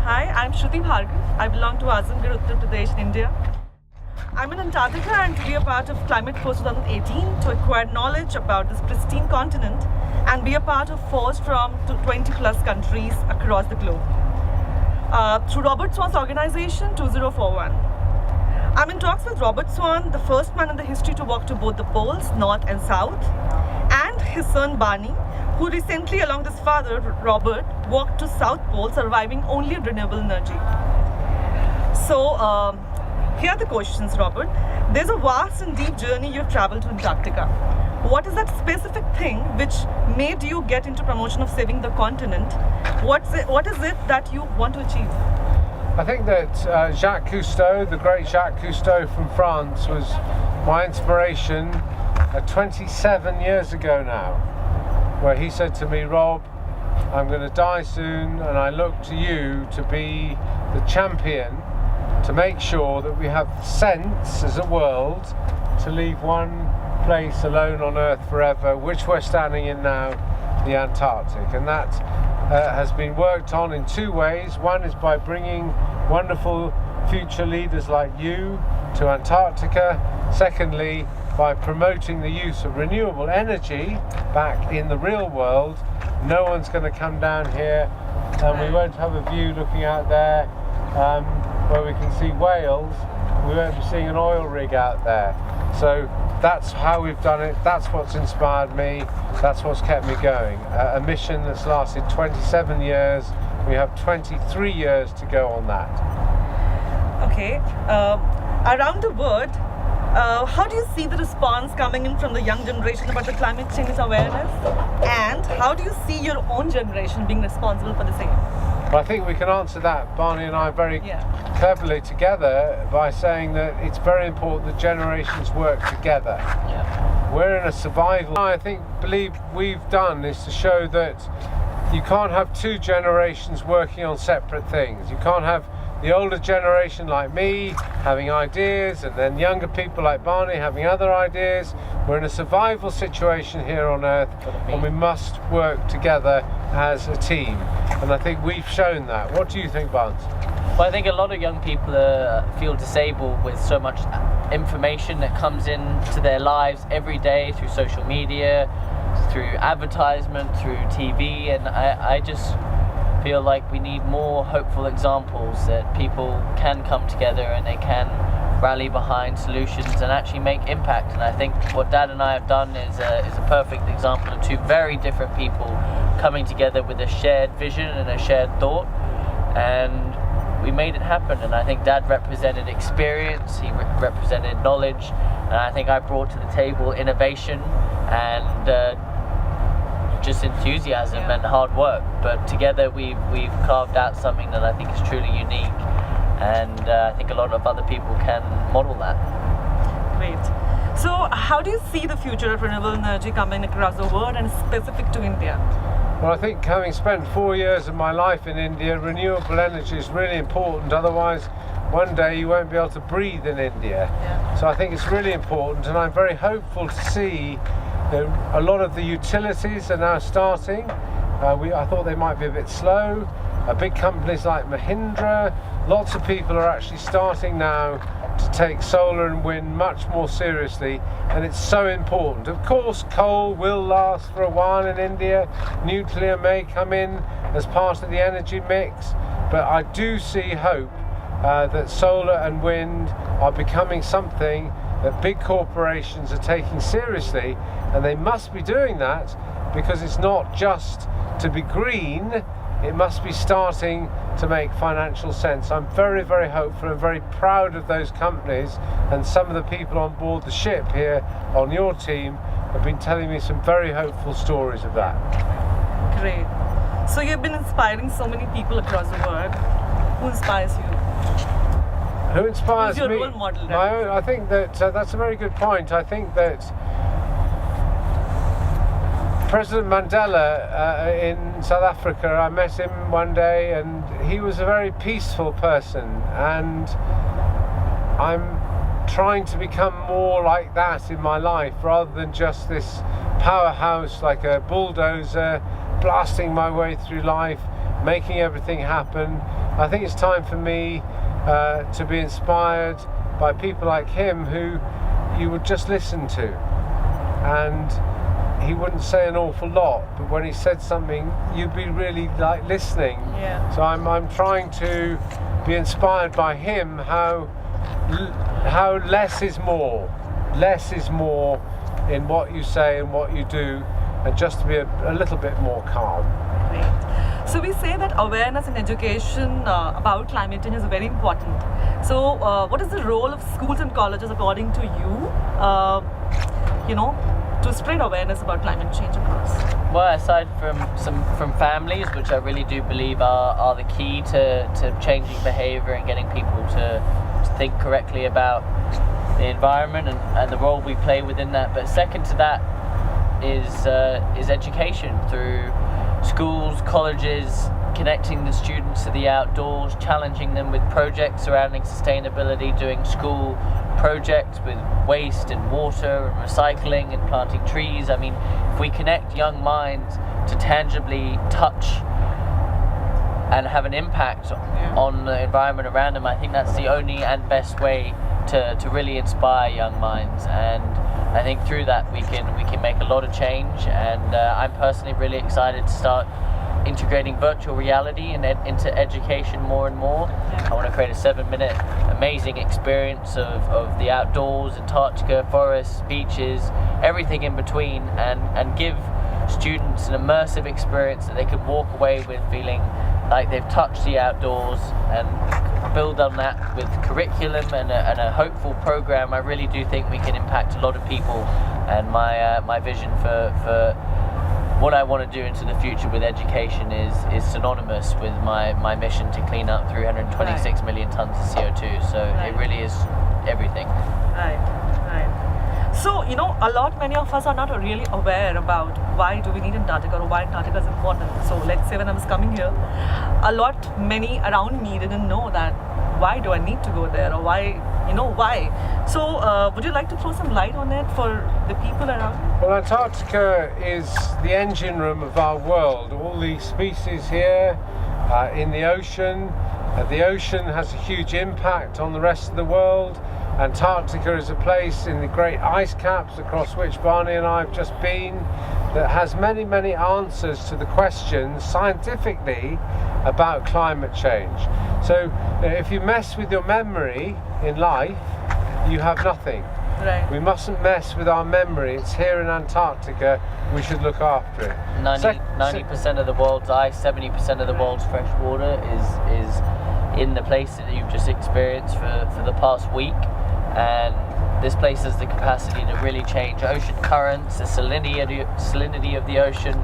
Hi, I'm Shruti Bhargav. I belong to Azamgarh, Uttar Pradesh, in India. I'm in Antarctica and to be a part of Climate Force 2018 to acquire knowledge about this pristine continent and be a part of force from 20 plus countries across the globe. Through Robert Swan's organization 2041. I'm in talks with Robert Swan, the first man in the history to walk to both the poles, north and south, and his son Barney, who recently, along with his father Robert, walked to South Pole, surviving only renewable energy. So, here are the questions, Robert. There's a vast and deep journey you've traveled to Antarctica. What is that specific thing which made you get into promotion of saving the continent? What is it that you want to achieve? I think that Jacques Cousteau, the great Jacques Cousteau from France, was my inspiration 27 years ago now, where he said to me, Rob, I'm going to die soon and I look to you to be the champion to make sure that we have sense as a world to leave one place alone on Earth forever, which we're standing in now, the Antarctic. And that has been worked on in two ways. One is by bringing wonderful future leaders like you to Antarctica. Secondly, by promoting the use of renewable energy back in the real world. No one's going to come down here and we won't have a view looking out there where we can see whales. We won't be seeing an oil rig out there. So that's how we've done it. That's what's inspired me. That's what's kept me going. A mission that's lasted 27 years. We have 23 years to go on that. Okay. Around the world, how do you see the response coming in from the young generation about the climate change awareness? And how do you see your own generation being responsible for the same? Well, I think we can answer that, Barney and I, very cleverly together by saying that it's very important that generations work together. We're in a survival. I believe we've done is to show that you can't have two generations working on separate things. You can't have the older generation like me having ideas and then younger people like Barney having other ideas. We're in a survival situation here on Earth and we must work together as a team. And I think we've shown that. What do you think, Barnes? Well, I think a lot of young people feel disabled with so much information that comes into their lives every day through social media, through advertisement, through TV, and I just feel like we need more hopeful examples that people can come together and they can rally behind solutions and actually make impact. And I think what Dad and I have done is a perfect example of two very different people coming together with a shared vision and a shared thought, and we made it happen. And I think Dad represented experience, he represented knowledge, and I think I brought to the table innovation and just enthusiasm and hard work. But together we've carved out something that I think is truly unique, and I think a lot of other people can model that. Great. So how do you see the future of renewable energy coming across the world and specific to India? Well, I think having spent 4 years of my life in India, renewable energy is really important. Otherwise, one day you won't be able to breathe in India. So I think it's really important, and I'm very hopeful to see a lot of the utilities are now starting. I thought they might be a bit slow. Big companies like Mahindra, lots of people are actually starting now to take solar and wind much more seriously, and it's so important. Of course, coal will last for a while in India. Nuclear may come in as part of the energy mix, but I do see hope that solar and wind are becoming something that big corporations are taking seriously, and they must be doing that because it's not just to be green, it must be starting to make financial sense. I'm very, very hopeful and very proud of those companies, and some of the people on board the ship here on your team have been telling me some very hopeful stories of that. Great. So you've been inspiring so many people across the world. Who inspires you? Who inspires Who's your me? role model? My own. I think that that's a very good point. I think that President Mandela in South Africa, I met him one day and he was a very peaceful person, and I'm trying to become more like that in my life rather than just this powerhouse like a bulldozer blasting my way through life, making everything happen. I think it's time for me to be inspired by people like him who you would just listen to. And he wouldn't say an awful lot, but when he said something, you'd be really like listening. Yeah. So I'm trying to be inspired by him, how less is more. Less is more in what you say and what you do, and just to be a little bit more calm. Great. So we say that awareness in education about climate change is very important. So what is the role of schools and colleges according to you, to spread awareness about climate change across? Well, aside from families, which I really do believe are the key to changing behaviour and getting people to think correctly about the environment and the role we play within that. But second to that is education through schools, colleges, connecting the students to the outdoors, challenging them with projects surrounding sustainability, doing school projects with waste and water and recycling and planting trees. I mean, if we connect young minds to tangibly touch and have an impact on the environment around them, I think that's the only and best way to really inspire young minds. And I think through that we can make a lot of change. And I'm personally really excited to start integrating virtual reality into education more and more. I want to create a 7-minute amazing experience of the outdoors, Antarctica, forests, beaches, everything in between, and give students an immersive experience that they can walk away with feeling like they've touched the outdoors, and build on that with curriculum and a hopeful program. I really do think we can impact a lot of people, and my vision for what I want to do into the future with education is synonymous with my mission to clean up 326 million tons of CO2. So it really is everything. Right. So, many of us are not really aware about why do we need Antarctica or why Antarctica is important. So let's say when I was coming here, many around me didn't know that why do I need to go there, or why. So would you like to throw some light on it for the people around? Well, Antarctica is the engine room of our world. All the species here in the ocean. The ocean has a huge impact on the rest of the world. Antarctica is a place in the great ice caps across which Barney and I have just been that has many, many answers to the questions scientifically about climate change. So if you mess with your memory in life, you have nothing. Right. We mustn't mess with our memory. It's here in Antarctica. We should look after it. 90% of the world's ice, 70% of the world's fresh water is in the place that you've just experienced for the past week. And this place has the capacity to really change ocean currents, the salinity of the ocean,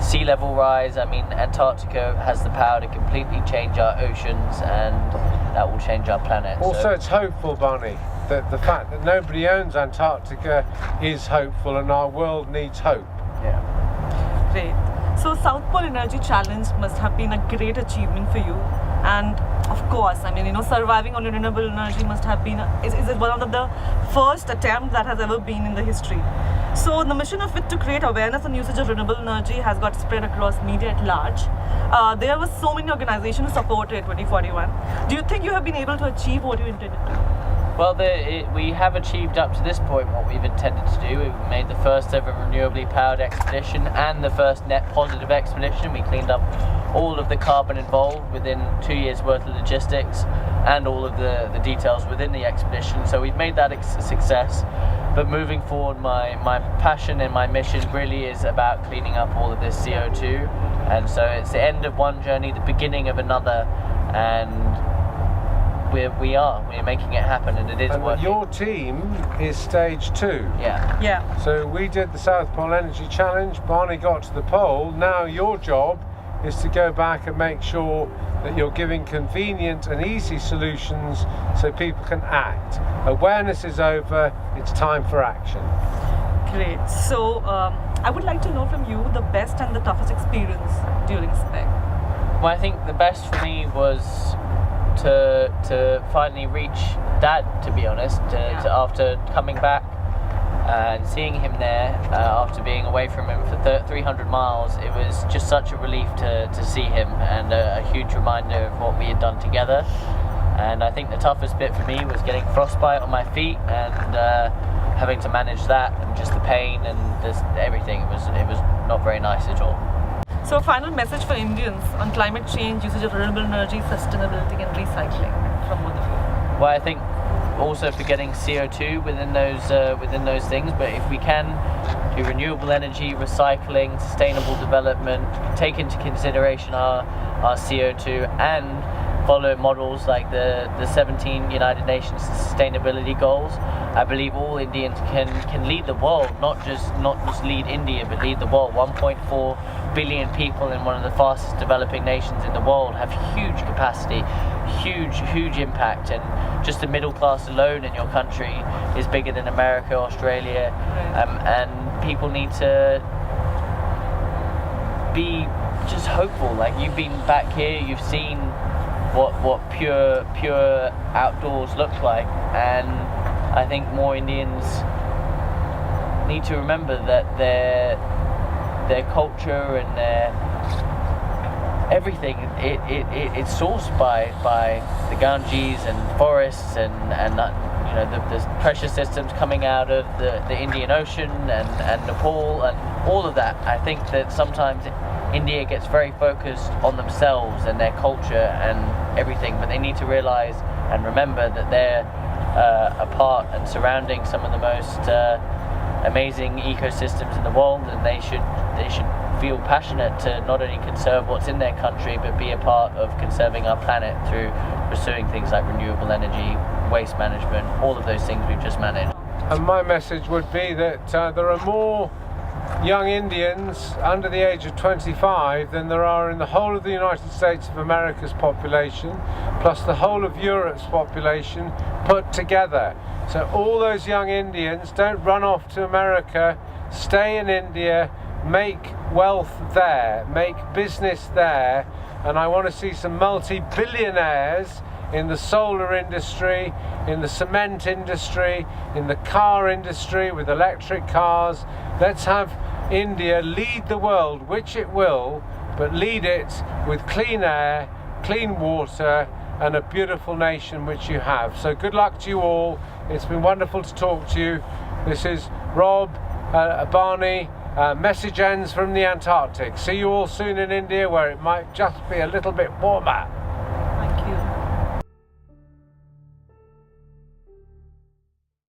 sea level rise. I mean, Antarctica has the power to completely change our oceans, and that will change our planet. Also, it's hopeful, Barney. The fact that nobody owns Antarctica is hopeful, and our world needs hope. Yeah. Great. So South Pole Energy Challenge must have been a great achievement for you. And of course, surviving on renewable energy must have been is one of the first attempts that has ever been in the history. So the mission of it to create awareness and usage of renewable energy has got spread across media at large. There were so many organizations who supported 2041. Do you think you have been able to achieve what you intended to? Well, we have achieved up to this point what we've intended to do. We made the first ever renewably powered expedition and the first net positive expedition. We cleaned up all of the carbon involved within 2 years worth of logistics and all of the details within the expedition. So we've made that a success. But moving forward, my passion and my mission really is about cleaning up all of this CO2. And so it's the end of one journey, the beginning of another, and we're making it happen, and it is working. Your team is stage 2. Yeah. So we did the South Pole Energy Challenge. Barney got to the pole. Now your job is to go back and make sure that you're giving convenient and easy solutions so people can act. Awareness is over. It's time for action. Great. So I would like to know from you the best and the toughest experience during SPEC. Well, I think the best for me was to finally reach Dad, to be honest, to after coming back And seeing him there after being away from him for 300 miles, it was just such a relief to see him, and a huge reminder of what we had done together. And I think the toughest bit for me was getting frostbite on my feet and having to manage that, and just the pain and everything. It was not very nice at all. So, a final message for Indians on climate change, usage of renewable energy, sustainability, and recycling from both of you. Well, I think also forgetting CO2 within those things, but if we can do renewable energy, recycling, sustainable development, take into consideration our CO2, and follow models like the 17 United Nations Sustainability Goals, I believe all Indians can lead the world, not just lead India, but lead the world. 1.4 billion people in one of the fastest developing nations in the world have huge capacity, huge impact, and just the middle class alone in your country is bigger than America, Australia, and people need to be just hopeful. Like, you've been back here, you've seen what pure outdoors look like, and I think more Indians need to remember that their culture and their everything, it's sourced by the Ganges and forests and the pressure systems coming out of the Indian Ocean and Nepal and all of that. I think that sometimes India gets very focused on themselves and their culture and everything, but they need to realize and remember that they're a part and surrounding some of the most amazing ecosystems in the world, and they should feel passionate to not only conserve what's in their country, but be a part of conserving our planet through pursuing things like renewable energy, waste management, all of those things we've just managed. And my message would be that there are more young Indians under the age of 25 than there are in the whole of the United States of America's population, plus the whole of Europe's population put together. So all those young Indians, don't run off to America, stay in India, make wealth there, make business there, and I want to see some multi-billionaires in the solar industry, in the cement industry, in the car industry with electric cars. Let's have India lead the world, which it will, but lead it with clean air, clean water, and a beautiful nation which you have. So good luck to you all. It's been wonderful to talk to you. This is Rob Barney. Message ends from the Antarctic. See you all soon in India, where it might just be a little bit warmer.